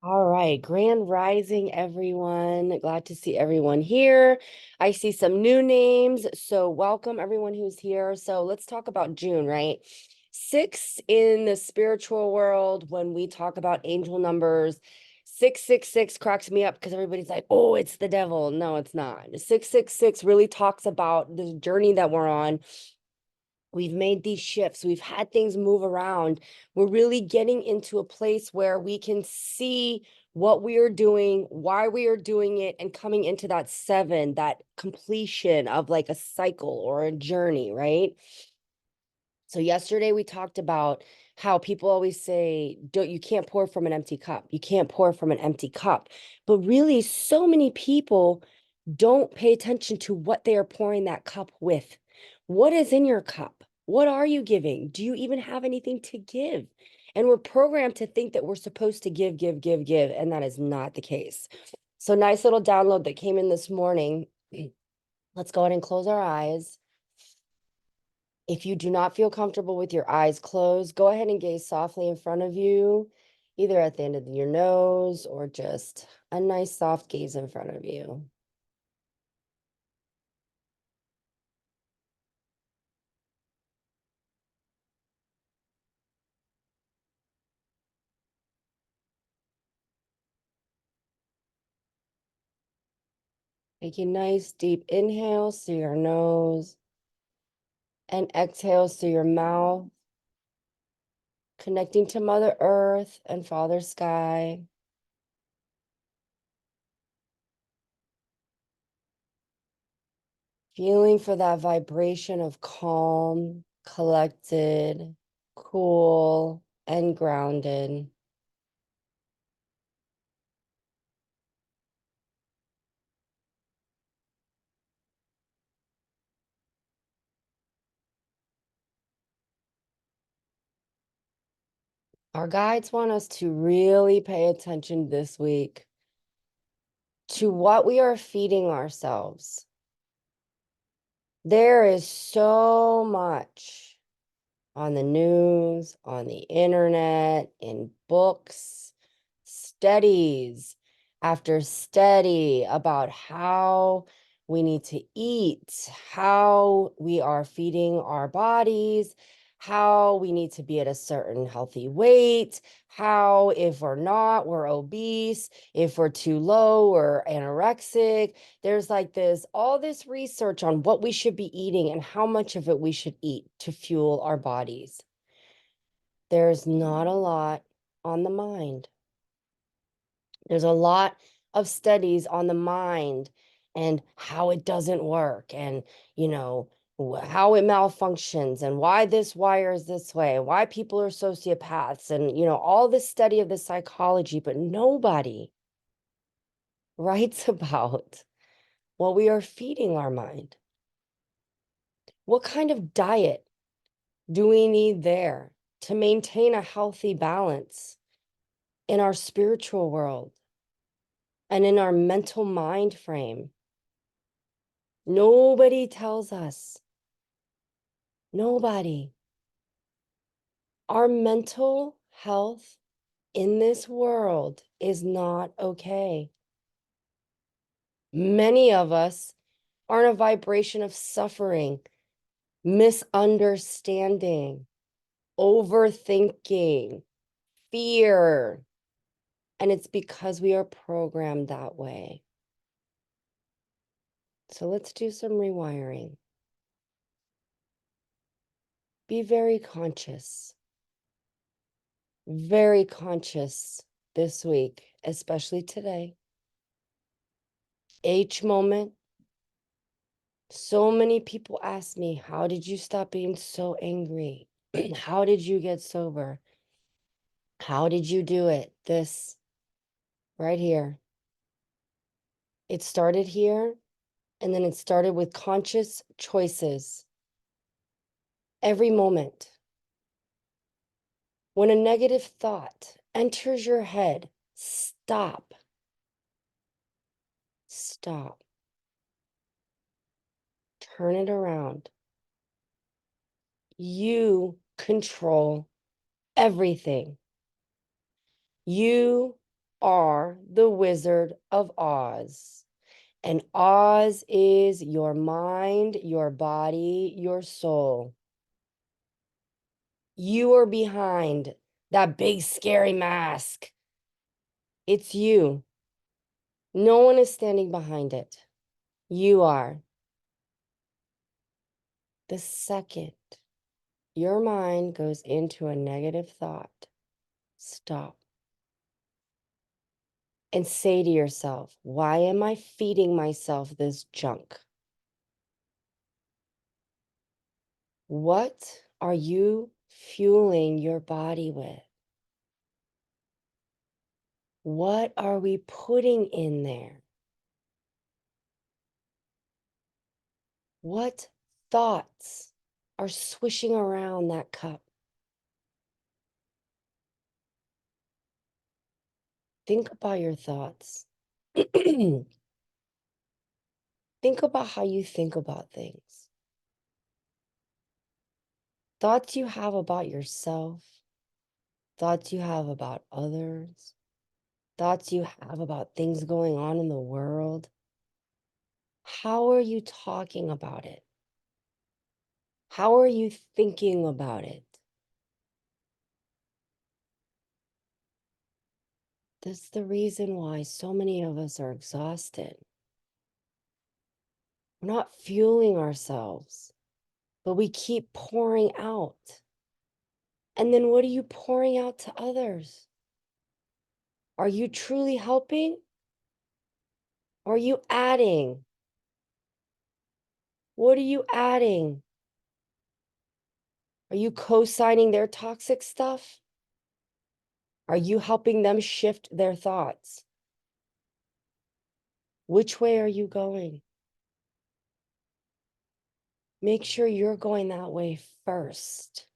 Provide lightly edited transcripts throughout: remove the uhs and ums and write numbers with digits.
All right, grand rising, everyone. Glad to see everyone here. I see some new names, so welcome everyone who's here. So let's talk about June, right? Six in the spiritual world, when we talk about angel numbers, 666 cracks me up because everybody's like, oh, it's the devil. No, it's not. 666 really talks about the journey that we're on. We've made these shifts. We've had things move around. We're really getting into a place where we can see what we are doing, why we are doing it, and coming into that seven, that completion of like a cycle or a journey, right? So yesterday we talked about how people always say, don't you can't pour from an empty cup. You can't pour from an empty cup. But really, so many people don't pay attention to what they are pouring that cup with. What is in your cup? What are you giving? Do you even have anything to give? And we're programmed to think that we're supposed to give, give, give, give, and that is not the case. So nice little download that came in this morning. Let's go ahead and close our eyes. If you do not feel comfortable with your eyes closed, go ahead and gaze softly in front of you, either at the end of your nose or just a nice soft gaze in front of you. Taking nice deep inhales through your nose and exhales through your mouth, connecting to Mother Earth and Father Sky. Feeling for that vibration of calm, collected, cool, and grounded. Our guides want us to really pay attention this week to what we are feeding ourselves. There is so much on the news, on the internet, in books, studies after study about how we need to eat, how we are feeding our bodies, how we need to be at a certain healthy weight, how if we're not, we're obese, if we're too low, we're anorexic. There's like this, all this research on what we should be eating and how much of it we should eat to fuel our bodies. There's not a lot on the mind. There's a lot of studies on the mind and how it doesn't work and, how it malfunctions and why this wire is this way and why people are sociopaths and, all this study of the psychology, but nobody writes about what we are feeding our mind. What kind of diet do we need there to maintain a healthy balance in our spiritual world and in our mental mind frame? Nobody tells us. Nobody. Our mental health in this world is not okay. Many of us are in a vibration of suffering, misunderstanding, overthinking, fear. And it's because we are programmed that way. So let's do some rewiring. Be very conscious this week, especially today. Each moment, so many people ask me, how did you stop being so angry? How did you get sober? How did you do it? This right here. It started here, and then it started with conscious choices. Every moment. When a negative thought enters your head, stop. Stop. Turn it around. You control everything. You are the Wizard of Oz. And Oz is your mind, your body, your soul. You are behind that big scary mask. It's you. No one is standing behind it. You are. The second your mind goes into a negative thought, stop and say to yourself, why am I feeding myself this junk? What are you fueling your body with? What are we putting in there? What thoughts are swishing around that cup? Think about your thoughts. Think about how you think about things. Thoughts you have about yourself, thoughts you have about others, thoughts you have about things going on in the world. How are you talking about it? How are you thinking about it? That's the reason why so many of us are exhausted. We're not fueling ourselves, but we keep pouring out. And then what are you pouring out to others? Are you truly helping? Or are you adding? What are you adding? Are you co-signing their toxic stuff? Are you helping them shift their thoughts? Which way are you going? Make sure you're going that way first.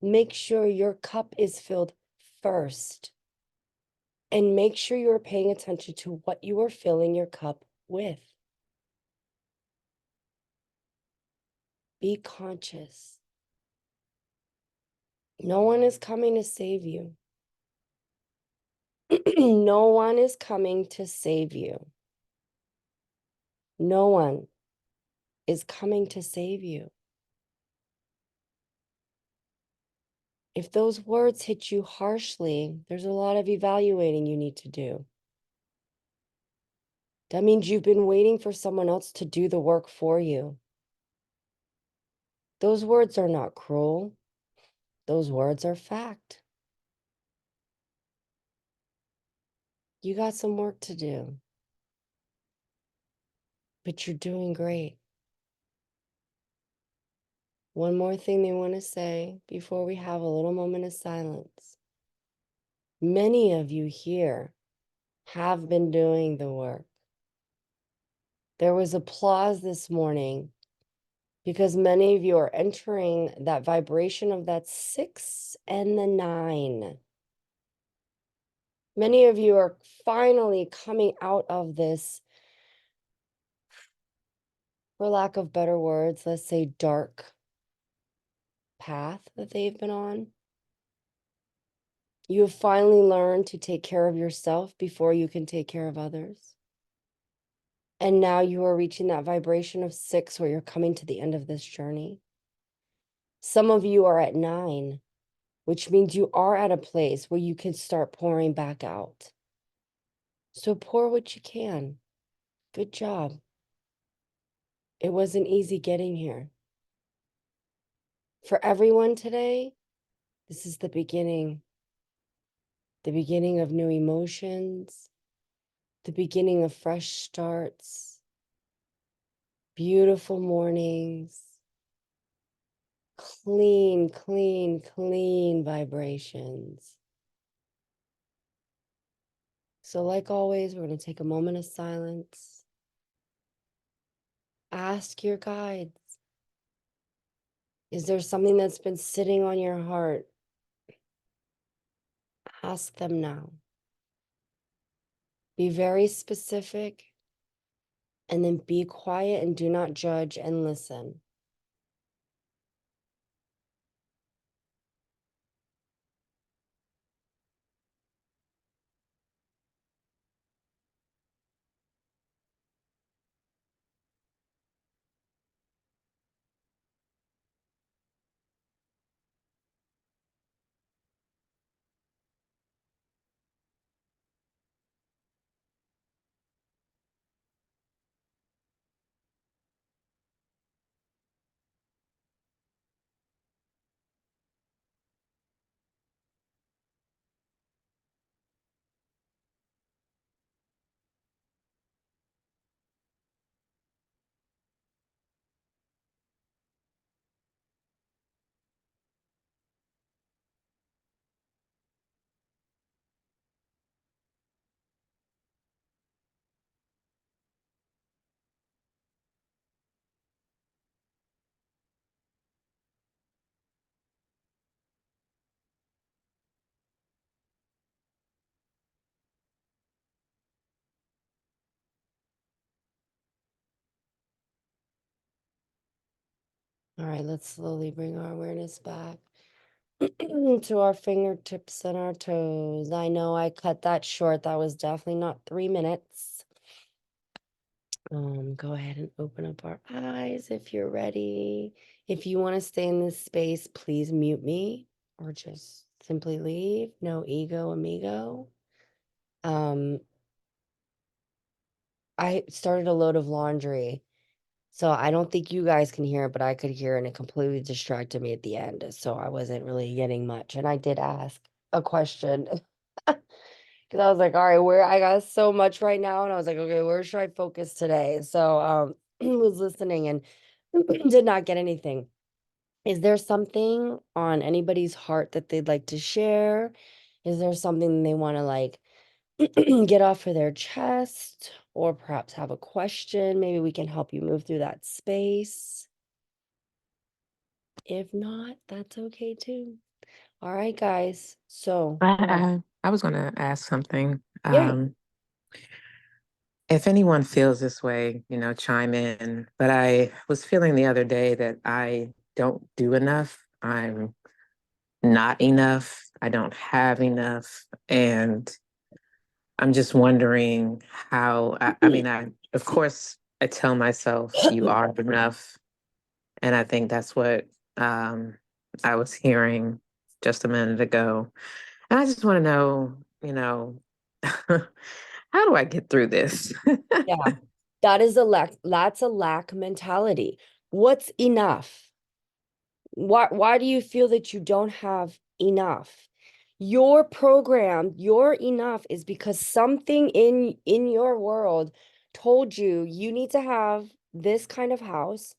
Make sure your cup is filled first. And make sure you're paying attention to what you are filling your cup with. Be conscious. No one is coming to save you. No one is coming to save you. No one is coming to save you. If those words hit you harshly, there's a lot of evaluating you need to do. That means you've been waiting for someone else to do the work for you. Those words are not cruel. Those words are fact. You got some work to do, but you're doing great. One more thing they want to say before we have a little moment of silence. Many of you here have been doing the work. There was applause this morning because many of you are entering that vibration of that 6 and the 9. Many of you are finally coming out of this, for lack of better words, let's say dark path that they've been on. You have finally learned to take care of yourself before you can take care of others. And now you are reaching that vibration of 6 where you're coming to the end of this journey. Some of you are at 9, which means you are at a place where you can start pouring back out. So pour what you can. Good job. It wasn't easy getting here. For everyone today, this is the beginning of new emotions, the beginning of fresh starts, beautiful mornings, clean, clean, clean vibrations. So like always, we're going to take a moment of silence. Ask your guides. Is there something that's been sitting on your heart? Ask them now. Be very specific and then be quiet and do not judge and listen. All right, let's slowly bring our awareness back to our fingertips and our toes. I know I cut that short. That was definitely not 3 minutes. Go ahead and open up our eyes if you're ready. If you want to stay in this space, please mute me or just simply leave. No ego, amigo. Um, I started a load of laundry, so I don't think you guys can hear it, but I could hear it and it completely distracted me at the end. So I wasn't really getting much. And I did ask a question because I was like, all right, where I got so much right now. And I was like, okay, where should I focus today? So was listening and did not get anything. Is there something on anybody's heart that they'd like to share? Is there something they want to like get off of their chest or perhaps have a question? Maybe we can help you move through that space. If not, that's okay too. All right, guys. So, I was going to ask something. yeah, If anyone feels this way, chime in. But I was feeling the other day that I don't do enough. I'm not enough. I don't have enough. And I'm just wondering how, I mean, of course, I tell myself you are enough. And I think that's what um, I was hearing just a minute ago. And I just want to know, how do I get through this? yeah. That's a lack mentality. What's enough? Why do you feel that you don't have enough? Your program, your enough is because something in your world told you you need to have this kind of house.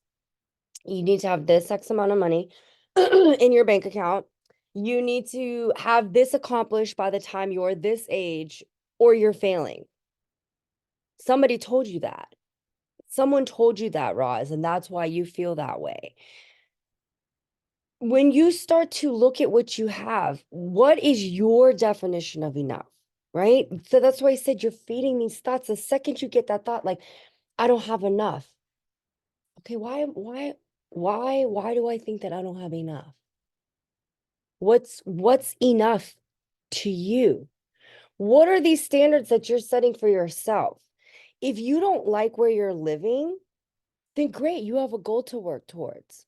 You need to have this X amount of money in your bank account. You need to have this accomplished by the time you're this age, or you're failing. Somebody told you that. Someone told you that, Roz, and that's why you feel that way. When you start to look at what you have, what is your definition of enough? Right? So that's why I said you're feeding these thoughts. The second you get that thought, like, I don't have enough. Okay, why do I think that I don't have enough? What's enough to you? What are these standards that you're setting for yourself? If you don't like where you're living, then great, you have a goal to work towards.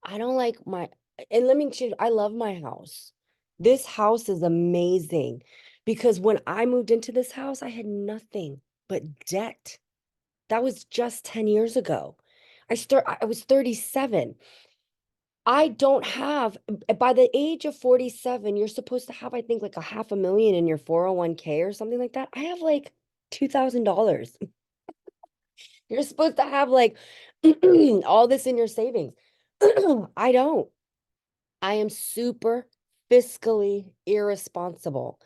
I don't like my, and let me change, I love my house. This house is amazing because when I moved into this house, I had nothing but debt. That was just 10 years ago. I was 37. I don't have, by the age of 47, you're supposed to have, I think, like a half a million in your 401k or something like that. I have like $2,000. You're supposed to have like all this in your savings. I don't. I am super fiscally irresponsible.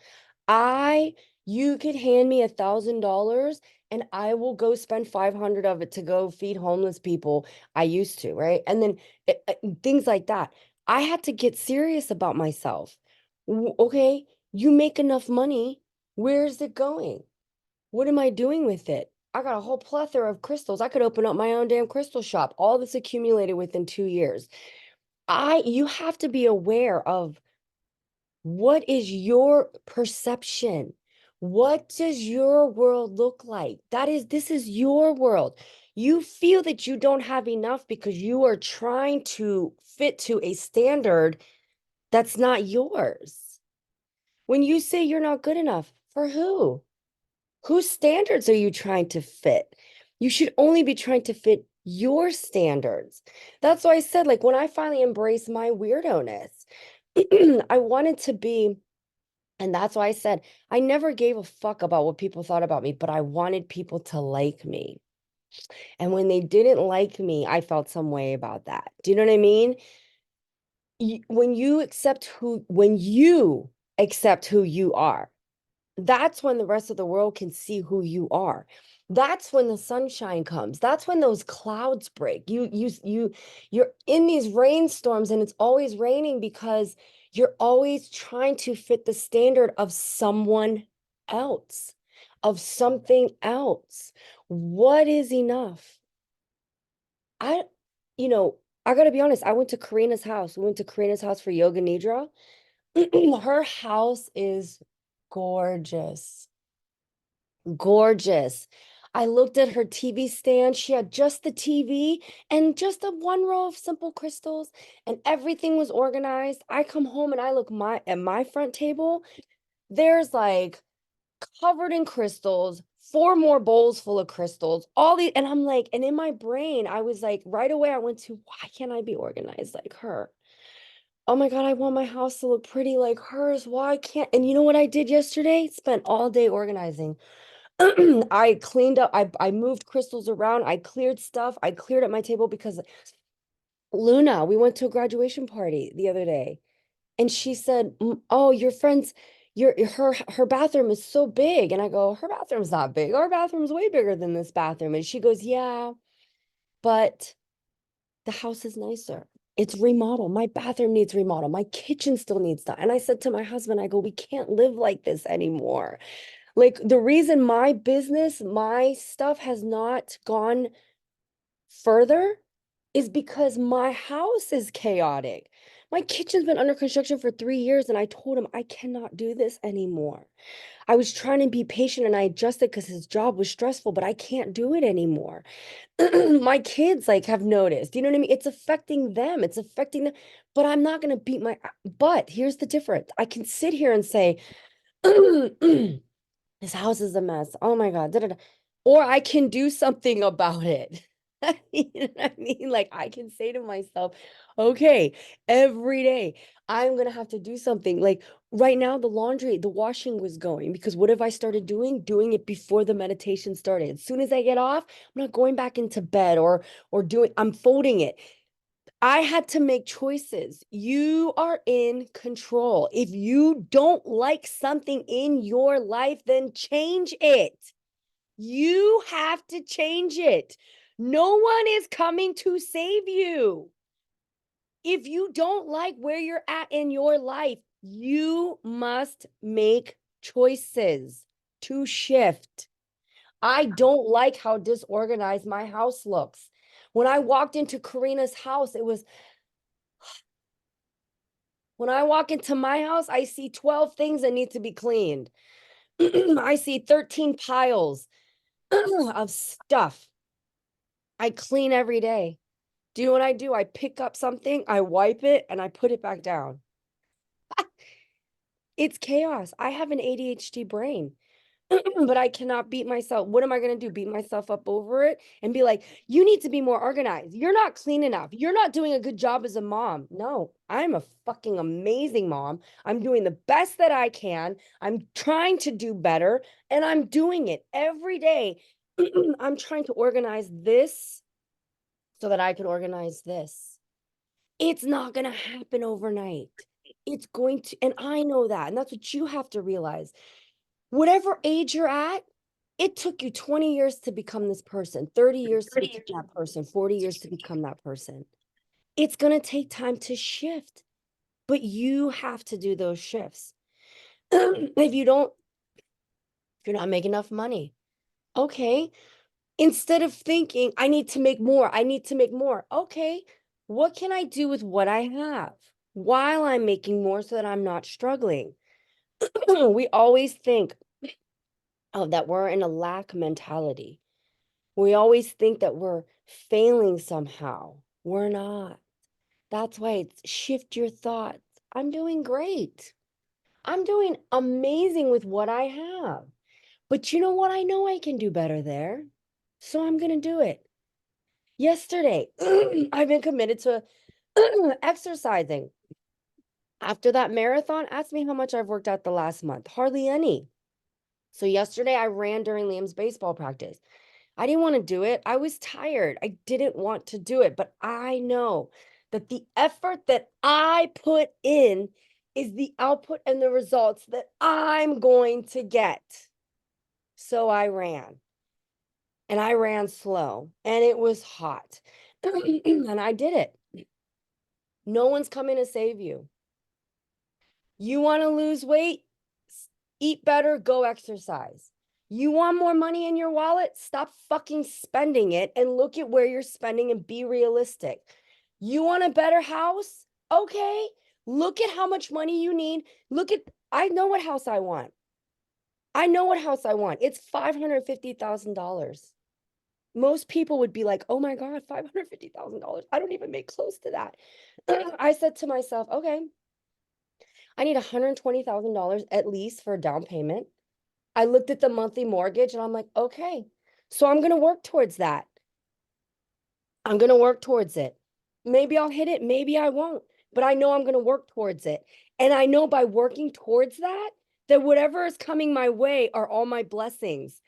I, you could hand me $1,000 and I will go spend 500 of it to go feed homeless people. I used to, right? And then things like that. I had to get serious about myself. Okay, you make enough money. Where's it going? What am I doing with it? I got a whole plethora of crystals. I could open up my own damn crystal shop. All this accumulated within 2 years. You have to be aware of what is your perception? What does your world look like? This is your world. You feel that you don't have enough because you are trying to fit to a standard that's not yours. When you say you're not good enough, for who? Whose standards are you trying to fit? You should only be trying to fit your standards. That's why I said, like, when I finally embraced my weirdo-ness, I wanted to be, and that's why I said, I never gave a fuck about what people thought about me, but I wanted people to like me. And when they didn't like me, I felt some way about that. Do you know what I mean? When you accept who you are, that's when the rest of the world can see who you are. That's when the sunshine comes. That's when those clouds break. You're in these rainstorms and it's always raining because you're always trying to fit the standard of someone else, of something else. What is enough? I, you know, I gotta be honest, I went to Karina's house. We went to Karina's house for yoga nidra. Her house is gorgeous. Gorgeous. I looked at her TV stand. She had just the TV and just a one row of simple crystals, and everything was organized. I come home and I look at my front table. There's like covered in crystals, four more bowls full of crystals, all these, and I'm like, and in my brain, I was like, right away, I went to, why can't I be organized like her? Oh my God, I want my house to look pretty like hers. Why can't? And you know what I did yesterday? Spent all day organizing. I cleaned up, I moved crystals around, I cleared stuff, I cleared up my table because Luna, we went to a graduation party the other day, and she said, "Oh, your friend's her bathroom is so big." And I go, "Her bathroom's not big. Our bathroom's way bigger than this bathroom." And she goes, "Yeah, but the house is nicer. It's remodeled. My bathroom needs remodel. My kitchen still needs that." And I said to my husband, I go, "We can't live like this anymore." Like the reason my business, my stuff has not gone further is because my house is chaotic. My kitchen's been under construction for 3 years, and I told him I cannot do this anymore. I was trying to be patient and I adjusted because his job was stressful, but I can't do it anymore. My kids like have noticed, you know what I mean? It's affecting them. It's affecting them, but I'm not going to beat my, but here's the difference. I can sit here and say, this house is a mess. Oh my God. Da, da, da. Or I can do something about it. You know what I mean? Like I can say to myself, okay, every day I'm gonna have to do something. Like right now, the laundry, the washing was going because what have I started doing? Doing it before the meditation started. As soon as I get off, I'm not going back into bed or doing, I'm folding it. I had to make choices. You are in control. If you don't like something in your life, then change it. You have to change it. No one is coming to save you. If you don't like where you're at in your life, you must make choices to shift. I don't like how disorganized my house looks. When I walked into Karina's house, it was when I walk into my house, I see 12 things that need to be cleaned. I see 13 piles of stuff. I clean every day. Do you know what I do? I pick up something, I wipe it, and I put it back down. It's chaos. I have an ADHD brain. But I cannot beat myself. What am I going to do? Beat myself up over it and be like, you need to be more organized. You're not clean enough. You're not doing a good job as a mom. No, I'm a fucking amazing mom. I'm doing the best that I can. I'm trying to do better and I'm doing it every day. I'm trying to organize this so that I can organize this. It's not going to happen overnight. It's going to, and I know that. And that's what you have to realize. Whatever age you're at, it took you 20 years to become this person, 30 years to become that person, 40 years to become that person. It's going to take time to shift, but you have to do those shifts. If you don't, if you're not making enough money, okay. Instead of thinking, I need to make more, I need to make more. Okay, what can I do with what I have while I'm making more so that I'm not struggling? We always think, oh, that we're in a lack mentality. We always think that we're failing somehow. We're not. That's why it's shift your thoughts. I'm doing great. I'm doing amazing with what I have. But you know what? I know I can do better there. So I'm going to do it. Yesterday, I've been committed to exercising. After that marathon, ask me how much I've worked out the last month. Hardly any. So yesterday I ran during Liam's baseball practice. I didn't want to do it. I was tired. I didn't want to do it, but I know that the effort that I put in is the output and the results that I'm going to get. So I ran and I ran slow and it was hot and I did it. No one's coming to save you. You want to lose weight? Eat better, go exercise. You want more money in your wallet? Stop fucking spending it and look at where you're spending and be realistic. You want a better house? Okay. Look at how much money you need. I know what house I want. I know what house I want. It's $550,000. Most people would be like, oh my God, $550,000. I don't even make close to that. I said to myself, okay, I need $120,000 at least for a down payment. I looked at the monthly mortgage and I'm like, okay, so I'm going to work towards that. I'm going to work towards it. Maybe I'll hit it, maybe I won't, but I know I'm going to work towards it. And I know by working towards that, that whatever is coming my way are all my blessings.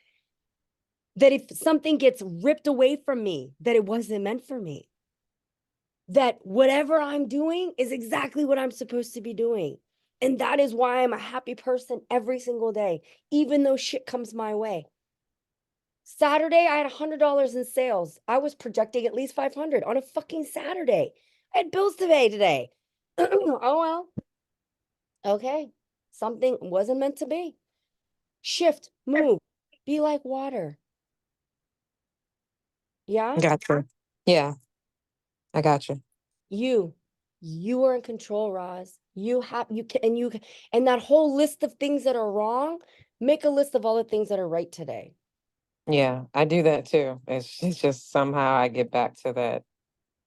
That if something gets ripped away from me, that it wasn't meant for me. That whatever I'm doing is exactly what I'm supposed to be doing. And that is why I'm a happy person every single day, even though shit comes my way. Saturday, I had $100 in sales. I was projecting at least 500 on a fucking Saturday. I had bills to pay today. Oh, well. Okay. Something wasn't meant to be. Shift, move, be like water. Yeah. Gotcha. Yeah, I got you. You, you are in control, Roz. You can, and that whole list of things that are wrong, make a list of all the things that are right today. Yeah, I do that too. It's just somehow I get back to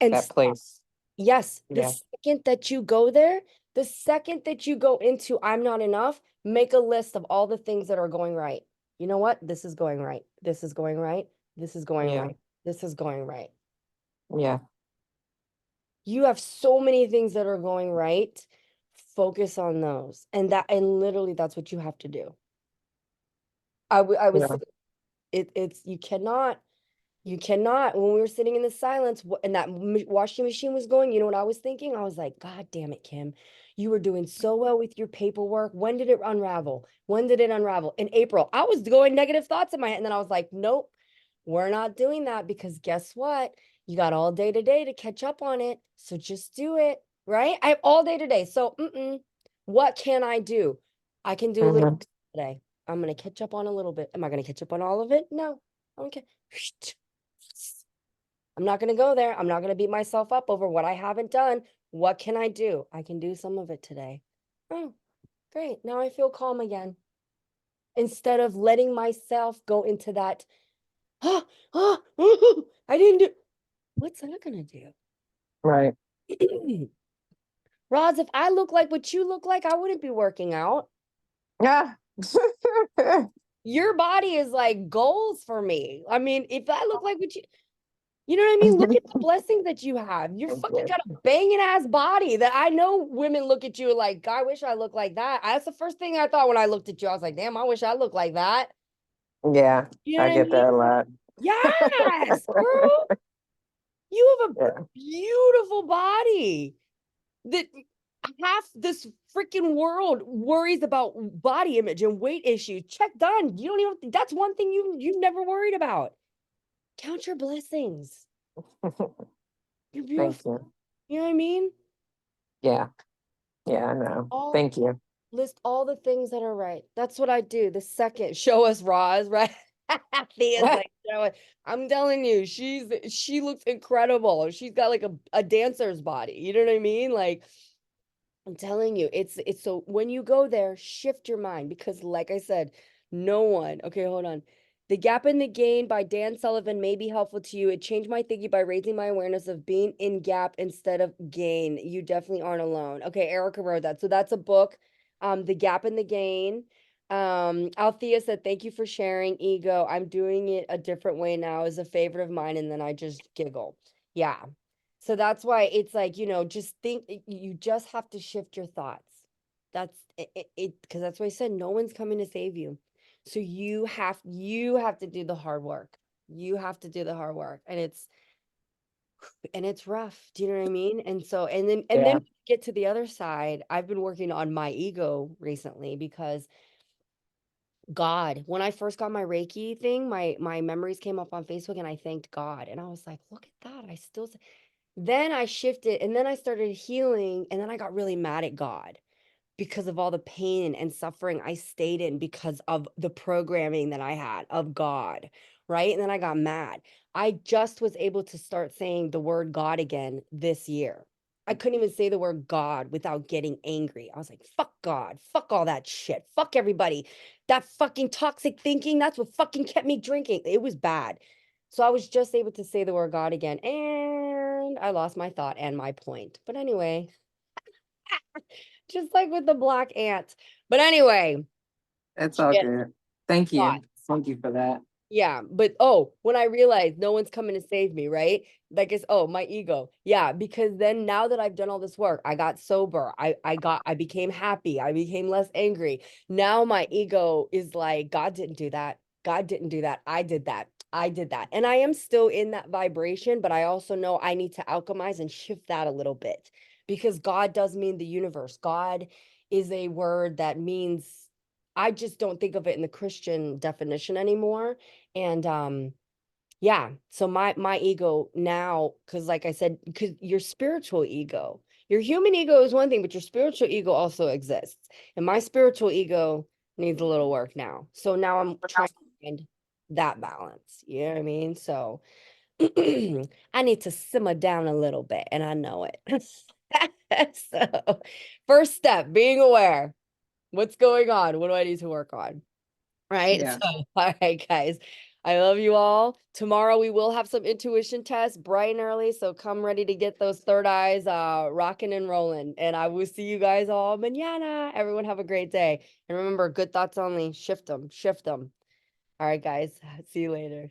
And that place. yes, the Yeah. second that you go there, the second that you go into I'm not enough, make a list of all the things that are going right. You know what? This is going right. This is going right. This is going Yeah. right. This is going right. Yeah. You have so many things that are going right. Focus on those. And literally that's what you have to do. I was Yeah. it's you cannot when we were sitting in the silence and that washing machine was going, you know what I was thinking? I was like, God damn it, Kim. You were doing so well with your paperwork. When did it unravel? When did it unravel? In April. I was going negative thoughts in my head. And then I was like, nope, we're not doing that because guess what? You got all day today to catch up on it. So just do it. Right? I have all day today. So what can I do? I can do a little Hmm. today. I'm gonna catch up on a little bit. Am I gonna catch up on all of it? No. Okay. I'm not going to go there. I'm not going to beat myself up over what I haven't done. What can I do? I can do some of it today. Oh, great. Now I feel calm again. Instead of letting myself go into that, I didn't do. What's that going to Right. do? Roz, if I look like what you look like, I wouldn't be working out. Yeah. Your body is like goals for me. I mean, if I look like what you know what I mean? Look at the blessings that you have. You're Thank fucking you. got a banging ass body that I know women look at you like, I wish I looked like that. That's the first thing I thought when I looked at you. I was like, damn, I wish I looked like that. Yeah, You know I what I get that mean? a lot. Yes, girl. You have a Yeah. beautiful body that half this freaking world worries about body image and weight issues. Check done. You don't even, that's one thing you've never worried about. Count your blessings. You're Thank beautiful. you. You know what I mean? Yeah. Yeah, I know. All Thank you. list all the things that are right. That's what I do. The second, show us Roz, right? Thea's like, show it. I'm telling you, she looks incredible. She's got like a dancer's body. You know what I mean? Like, I'm telling you, it's so when you go there, shift your mind because, like I said, no one. Okay, hold on. The Gap and the Gain by Dan Sullivan may be helpful to you. It changed my thinking by raising my awareness of being in gap instead of gain. You definitely aren't alone. Okay, Erica wrote that. So that's a book. The Gap and the Gain. Althea said, thank you for sharing, Ego. I'm doing it a different way now as a favorite of mine, and then I just giggle. Yeah. So that's why it's like, just think you just have to shift your thoughts. That's it because that's why I said no one's coming to save you. So you have to do the hard work. You have to do the hard work. And it's rough. Do you know what I mean? And so and then Yeah. get to the other side. I've been working on my ego recently because God, when I first got my Reiki thing, my memories came up on Facebook and I thanked God. And I was like, look at that. Then I shifted and then I started healing and then I got really mad at God because of all the pain and suffering I stayed in because of the programming that I had of God, right? And then I got mad. I just was able to start saying the word God again this year. I couldn't even say the word God without getting angry. I was like, fuck God, fuck all that shit, fuck everybody. That fucking toxic thinking, that's what fucking kept me drinking. It was bad. So I was just able to say the word God again, and I lost my thought and my point. But anyway, just like with the black ant. But anyway, That's all shit, good. Thank thought. you. Thank you for that. Yeah, but oh, when I realized no one's coming to save me, right? Like it's oh, my ego. Yeah, because then now that I've done all this work, I got sober. I became happy. I became less angry. Now my ego is like God didn't do that. God didn't do that. I did that. I did that. And I am still in that vibration, but I also know I need to alchemize and shift that a little bit because God does mean the universe. God is a word that means I just don't think of it in the Christian definition anymore. And yeah, so my ego now, because like I said, because your spiritual ego, your human ego is one thing, but your spiritual ego also exists. And my spiritual ego needs a little work now. So now I'm trying to find that balance. You know what I mean? So I need to simmer down a little bit, and I know it. So first step, being aware. What's going on? What do I need to work on? Right. Yeah. So, all right, guys. I love you all. Tomorrow we will have some intuition tests bright and early. So come ready to get those third eyes rocking and rolling. And I will see you guys all mañana. Everyone have a great day. And remember, good thoughts only. Shift them. Shift them. All right, guys. See you later.